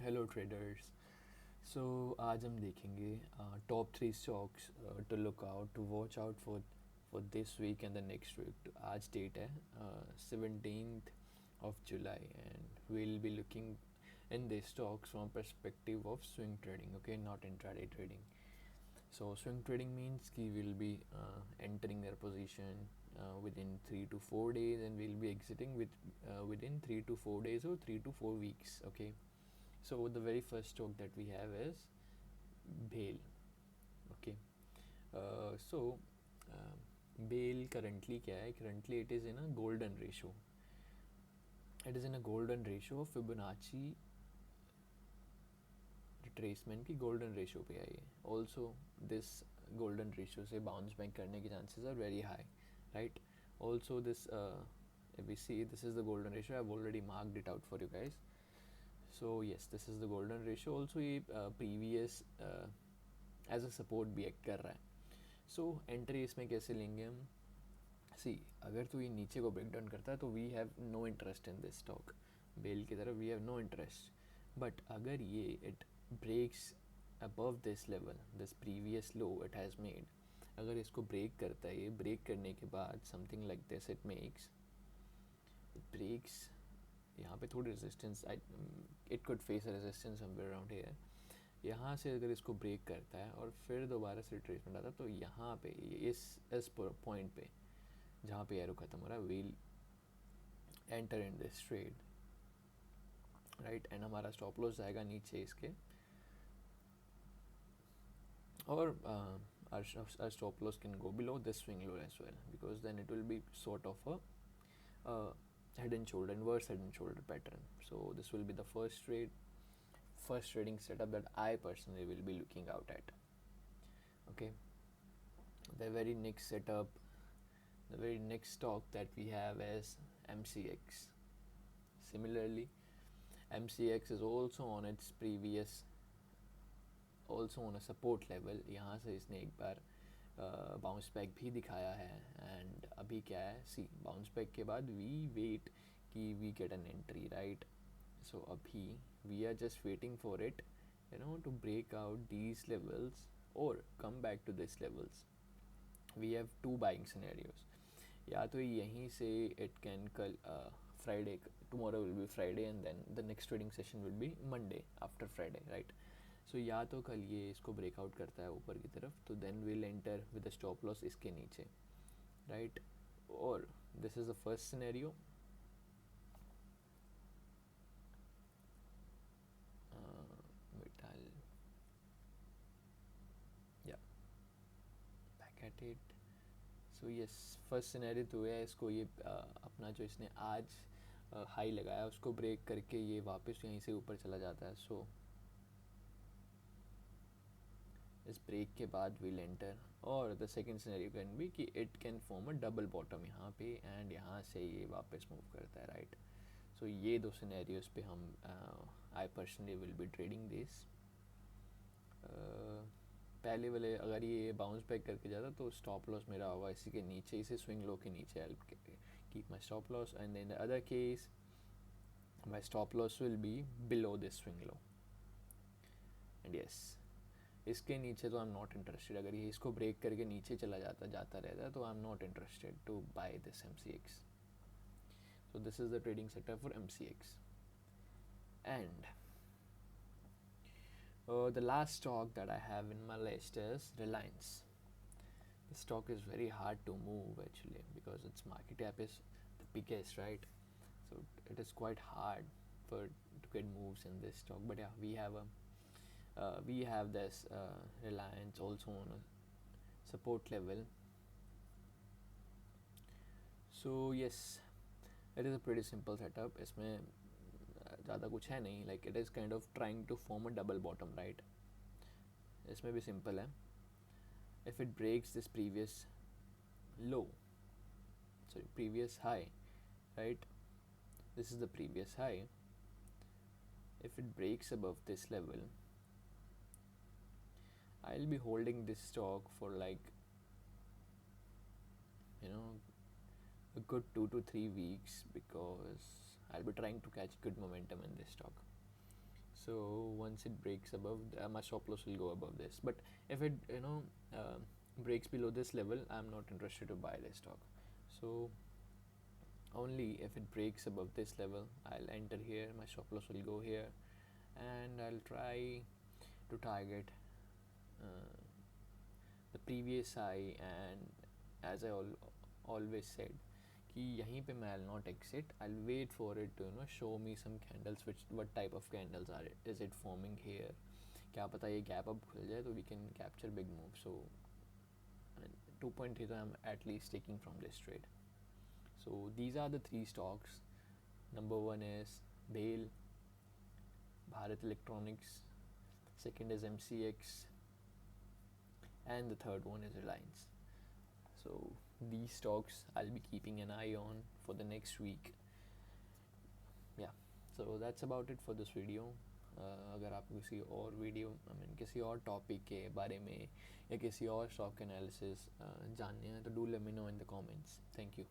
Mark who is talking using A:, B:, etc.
A: Hello traders. सो आज हम देखेंगे top three stocks to look out to watch out for this week and the next week. आज date है 17th of July and we'll be looking in these stocks from perspective of swing trading, okay, not intraday trading. So swing trading means कि we'll be entering their position within 3 to 4 days and we'll be exiting within 3 to 4 days or 3 to 4 weeks, okay. So the very first stock that we have is BHEL. Okay. So BHEL currently क्या है? Currently it is in a golden ratio. It is in a golden ratio of Fibonacci retracement की golden ratio पे आई है. Also this golden ratio से bounce back करने के chances are very high, right? Also this if we see, this is the golden ratio. I've already marked it out for you guys. So yes, this is the golden ratio. Also ये previous as a support भी act कर रहा है. So entry इसमें कैसे लेंगे हम? सी, अगर तो ये नीचे को ब्रेक डाउन करता है तो we have no interest in this stock. बेल की तरफ we have no interest. But अगर ये it breaks above this level, this previous low it has made, अगर इसको ब्रेक करता है, ये ब्रेक करने के बाद something like this it makes, it breaks, यहाँ पे थोड़ी resistance, it could face a resistance somewhere around here. यहाँ से अगर इसको ब्रेक करता है और फिर दोबारा से रिट्रेसमेंट आता है तो यहाँ पे इस पॉइंट पे जहाँ पे एरो ख़त्म हो रहा है, we'll enter in this trade, right. And हमारा स्टॉप लॉस जाएगा नीचे इसके, और our stop loss can go below this swing low as well, because then it will be sort of a head and shoulder, inverse head and shoulder pattern. So this will be the first trading setup that I personally will be looking out at. Okay, the very next setup, the very next stock that we have is MCX. Similarly, MCX is also on its previous, also on a support level. यहाँ से इसने एक बार bounce back भी दिखाया है. And अभी क्या है, सी, बाउंस बैक के बाद वी वेट कि we get an entry, right. So अभी we are just waiting for it, to break out these levels or come back to these levels. We have two buying scenarios. या तो यहीं से it can कल Friday, tomorrow will be Friday and then the next trading session will be Monday after Friday, right. So या तो कल ये इसको ब्रेकआउट करता है ऊपर की तरफ, तो then will enter with the stop loss इसके नीचे, राइट. और this is the first scenario. या back at it. So yes, first scenario तो है, इसको ये अपना जो इसने आज हाई लगाया उसको ब्रेक करके ये वापस यहीं से ऊपर चला जाता है. सो इस ब्रेक के बाद विल एंटर. और the second scenario can be कि it can form a double bottom यहाँ पे, एंड यहाँ से ये वापस मूव करता है, राइट. सो ये दो सिनेरियोज पे हम I personally will be trading this. पहले वाले अगर ये बाउंस बैक करके जाता तो स्टॉप लॉस मेरा होगा इसी के नीचे, इसे स्विंग लो के नीचे. I keep my stop loss, and in the other case my stop loss will be below this swing low. And yes, इसके नीचे तो आई एम नॉट इंटरेस्टेड. अगर ये इसको ब्रेक करके नीचे चला जाता रहता है तो I am not interested to buy this MCX. So this is the trading setup for MCX. And the last stock that I have in my list is Reliance. This stock is very hard to move actually, because its market cap is the biggest, right? So it is quite hard to get moves in this stock. But yeah, we have this Reliance also on a support level. So yes, it is a pretty simple setup. इसमें ज़्यादा कुछ है नहीं. Like it is kind of trying to form a double bottom, right. इसमें भी simple है. If it breaks this previous low, sorry, previous high, right, this is the previous high. If it breaks above this level, I'll be holding this stock for like, a good 2 to 3 weeks, because I'll be trying to catch good momentum in this stock. So once it breaks above, my stop loss will go above this. But if it breaks below this level, I'm not interested to buy this stock. So only if it breaks above this level, I'll enter here, my stop loss will go here, and I'll try to target uh, the previous high. And as I always said कि यहीं पे मैं I'll not exit, I'll wait for it to show me some candles, which what type of candles are it, is it forming here, क्या पता ये gap up खुल जाए तो we can capture big move. So 2.3 I'm at least taking from this trade. So these are the three stocks. Number one is BHEL, Bharat Electronics, second is MCX, and the third one is Reliance. So these stocks I'll be keeping an eye on for the next week. Yeah, so that's about it for this video. अगर आपको किसी और video किसी और topic के बारे में या किसी और स्टॉक एनालिसिस जानने हैं तो do let me know in the comments. Thank you.